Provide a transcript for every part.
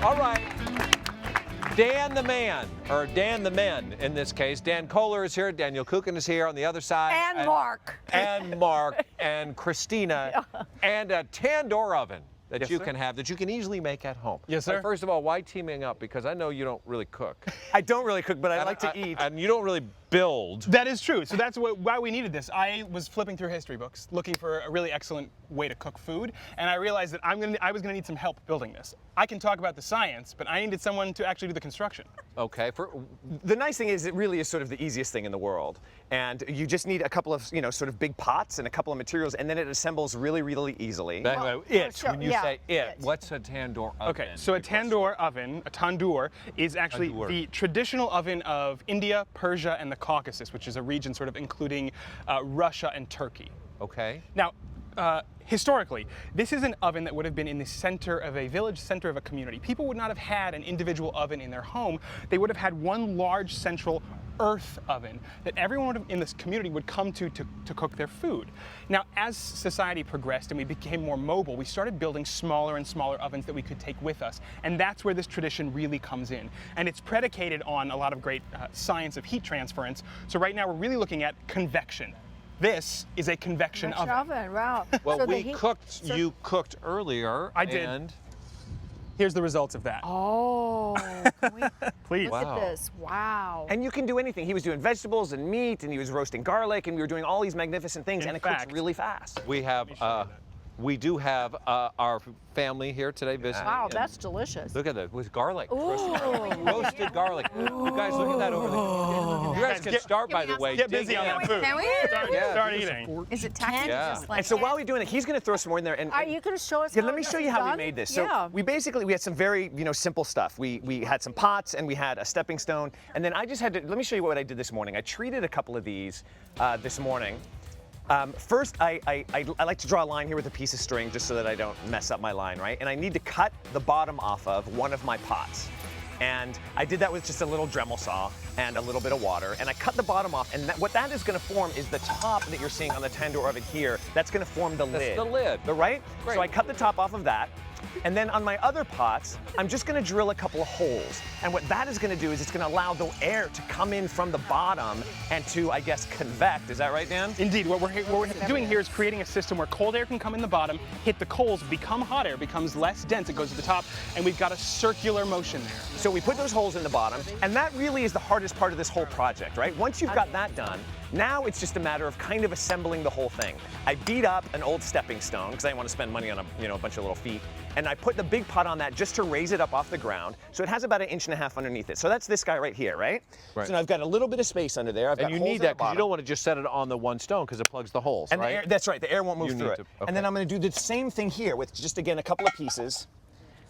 All right. Dan the man, or Dan the men in this case. Dan Kohler is here, Daniel Kukin is here on the other side. And Mark. And Mark, and Christina, and a Tandoor Oven that Yes, you sir. can have, that you can easily make at home. Yes, sir. But first of all, why teaming up? Because I know you don't really cook. I don't really cook, but I And like to eat. And you don't really build. That is true. So that's why we needed this. I was flipping through history books, looking for a really excellent way to cook food, and I realized that I was going to need some help building this. I can talk about the science, but I needed someone to actually do the construction. Okay. The nice thing is it really is sort of the easiest thing in the world. And you just need a couple of, sort of big pots and a couple of materials, and then it assembles really, really easily. sure, When you yeah, say it, it. what's a tandoor oven? Okay, so a tandoor oven, a tandoor, is actually Tandoor. the traditional oven of India, Persia, and the Caucasus, which is a region sort of including Russia and Turkey. Okay. Now, historically, this is an oven that would have been in the center of a village, center of a community. People would not have had an individual oven in their home. They would have had one large central earth oven that everyone in this community would come to cook their food. Now, as society progressed and we became more mobile, we started building smaller and smaller ovens that we could take with us. And that's where this tradition really comes in. And it's predicated on a lot of great science of heat transference. So right now we're really looking at convection. This is a convection oven. Wow. Well, So the we heat- cooked, you cooked earlier. I did. And Here's the results of that. Oh, can we Please. look Wow. at this? Wow. And you can do anything. He was doing vegetables and meat, and he was roasting garlic, and we were doing all these magnificent things, In and it fact- cooks really fast. we do have our family here today visiting. Wow, and that's delicious. Look at that, with garlic. Ooh. Roasted garlic. You guys look at that over there. You guys can start, by the way. Get dig busy on in. that food. Can we? Start eating. Is it tacky? Yeah. Just like And so while we're doing it, he's going to throw some more in there. And Are you going to show us? yeah, how let me this show you is how we done? made this. So Yeah. we had some very, simple stuff. We had some pots and we had a stepping stone, and then I just had to. Let me show you what I did this morning. I treated a couple of these this morning. First, I like to draw a line here with a piece of string just so that I don't mess up my line, right? And I need to cut the bottom off of one of my pots. And I did that with just a little Dremel saw and a little bit of water. And I cut the bottom off, and what that is going to form is the top that you're seeing on the Tandoor Oven here. That's going to form the lid. the lid. Right? Great. So I cut the top off of that. And then on my other pots, I'm just going to drill a couple of holes. And what that is going to do is it's going to allow the air to come in from the bottom and to, I guess, convect. Is that right, Dan? Indeed, what we're doing here is creating a system where cold air can come in the bottom, hit the coals, become hot air, becomes less dense, it goes to the top, and we've got a circular motion there. So we put those holes in the bottom, and that really is the hardest part of this whole project, right? Once you've got that done, now it's just a matter of kind of assembling the whole thing. I beat up an old stepping stone because I didn't want to spend money on a bunch of little feet, and I put the big pot on that just to raise it up off the ground. So it has about 1.5 inches underneath it. So that's this guy right here, right? Right. So now I've got a little bit of space under there. I've got And you holes need in that the because you bottom. don't want to just set it on the one stone because it plugs the holes, And right? the air, that's right, the air won't move You through need it. to- And then okay. I'm going to do the same thing here with just, again, a couple of pieces.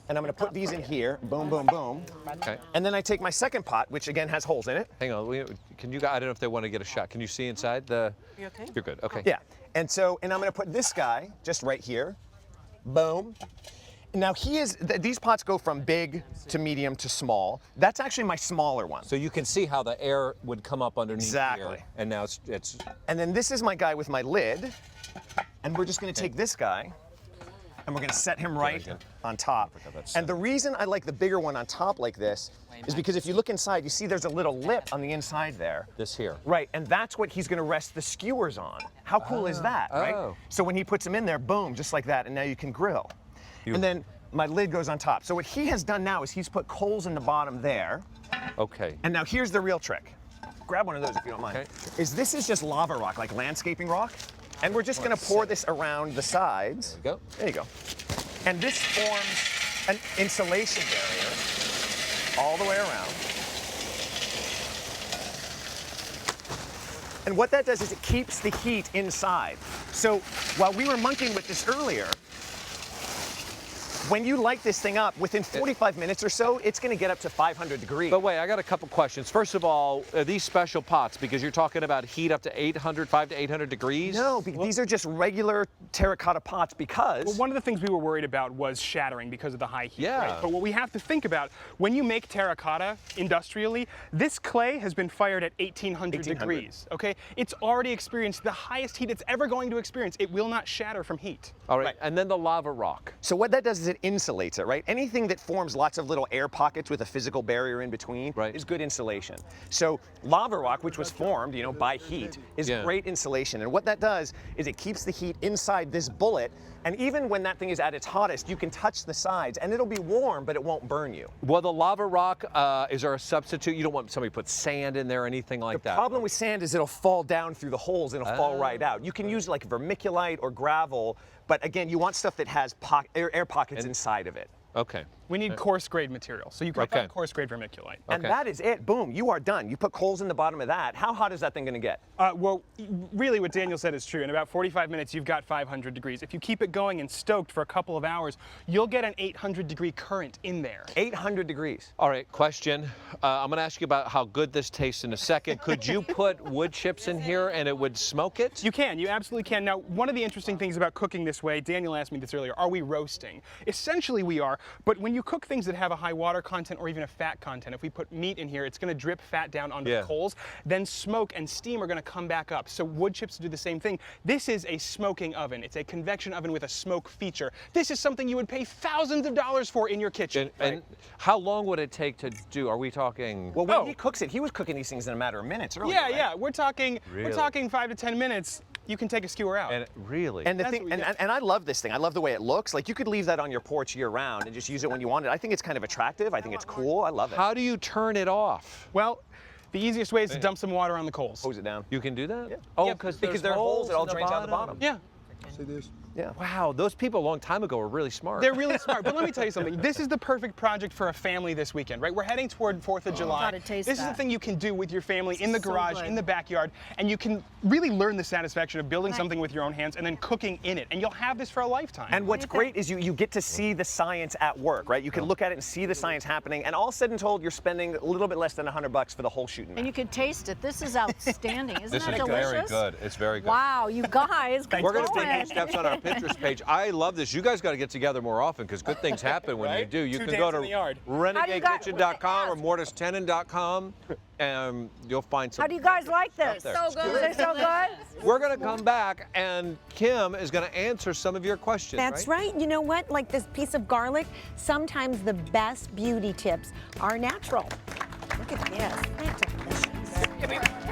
And I'm going to put these in here, boom, boom, boom. Okay. And then I take my second pot, which again has holes in it. Hang on. Can you? I don't know if they want to get a shot. Can you see inside the? You okay? You're good. Okay. Yeah. And I'm going to put this guy just right here. Boom. Now these pots go from big to medium to small. That's actually my smaller one. So you can see how the air would come up underneath Exactly. here, and now it's. And then this is my guy with my lid. And we're just going to take this guy and we're going to set him right again. on top. that's And the reason I like the bigger one on top like this is because if you look inside, you see there's a little lip on the inside there. This here. Right, and that's what he's going to rest the skewers on. How cool is that, right? Oh. So when he puts them in there, boom, just like that, and now you can grill. And then my lid goes on top. So what he has done now is he's put coals in the bottom there. Okay. And now here's the real trick. Grab one of those if you don't mind. Okay. This is just lava rock, like landscaping rock. And we're just going to pour this around the sides. There you go. There you go. And this forms an insulation barrier all the way around. And what that does is it keeps the heat inside. So while we were monkeying with this earlier, when you light this thing up, within 45 minutes or so, it's going to get up to 500 degrees. But wait, I got a couple questions. First of all, are these special pots? Because you're talking about heat up to 5 to 800 degrees? No, these are just regular terracotta pots because... Well, one of the things we were worried about was shattering because of the high heat. Yeah. Right? But what we have to think about, when you make terracotta industrially, this clay has been fired at 1800 degrees, okay? It's already experienced the highest heat it's ever going to experience. It will not shatter from heat. All right. And then the lava rock. So what that does is it insulates it, right? Anything that forms lots of little air pockets with a physical barrier in between is good insulation. So lava rock, which was formed, you know, by heat, is great insulation. And what that does is it keeps the heat inside this bullet. And even when that thing is at its hottest, you can touch the sides and it'll be warm, but it won't burn you. Well, the lava rock, is there a substitute? You don't want somebody to put sand in there or anything like that? The problem with sand is it'll fall down through the holes and it'll fall right out. You can use like vermiculite or gravel, but again, you want stuff that has air pockets inside of it. Okay. We need coarse grade material, so you can cut coarse grade vermiculite. And that is it. Boom, you are done. You put coals in the bottom of that. How hot is that thing going to get? Well, really what Daniel said is true. In about 45 minutes, you've got 500 degrees. If you keep it going and stoked for a couple of hours, you'll get an 800-degree current in there. 800 degrees. All right, question. I'm going to ask you about how good this tastes in a second. Could you put wood chips in here and it would smoke it? You can. You absolutely can. Now, one of the interesting things about cooking this way, Daniel asked me this earlier, are we roasting? Essentially, we are. But when you cook things that have a high water content or even a fat content, if we put meat in here, it's going to drip fat down onto the coals. Then smoke and steam are going to come back up. So wood chips do the same thing. This is a smoking oven. It's a convection oven with a smoke feature. This is something you would pay thousands of dollars for in your kitchen. And how long would it take to do? Are we talking? Well, when he cooks it, he was cooking these things in a matter of minutes earlier. Yeah, right? yeah. We're talking 5 to 10 minutes. You can take a skewer out. And really? And the thing, and I love this thing. I love the way it looks. Like you could leave that on your porch year round and just use it when you want it. I think it's kind of attractive. I think it's cool. I love it. How do you turn it off? Well, the easiest way is to dump some water on the coals. Hose it down. You can do that? Yeah. Oh, Yeah, because there are holes, it all drains out the bottom. Yeah. See this? Yeah. Wow, those people a long time ago were really smart. They're really smart. But let me tell you something. This is the perfect project for a family this weekend, right? We're heading toward 4th of July. Gotta taste This is the that. thing you can do with your family in the So garage, good. in the backyard, and you can really learn the satisfaction of building something with your own hands and then cooking in it. And you'll have this for a lifetime. And what's great is you get to see the science at work, right? You can look at it and see the science happening, and all said and told, you're spending a little bit less than $100 for the whole shooting. And you can taste it. This is outstanding. Isn't This that is delicious? very good. It's very good. Wow, you guys, get We're going to going. take 8 steps on our Pinterest page. I love this. You guys got to get together more often because good things happen when you do. You Two can go days in the yard. to renegadekitchen.com or mortistenon.com and you'll find some. How do you guys like this? there. So good. Is it so good? We're going to come back and Kim is going to answer some of your questions. That's right. You know what? Like this piece of garlic, sometimes the best beauty tips are natural. Look at this. That's delicious.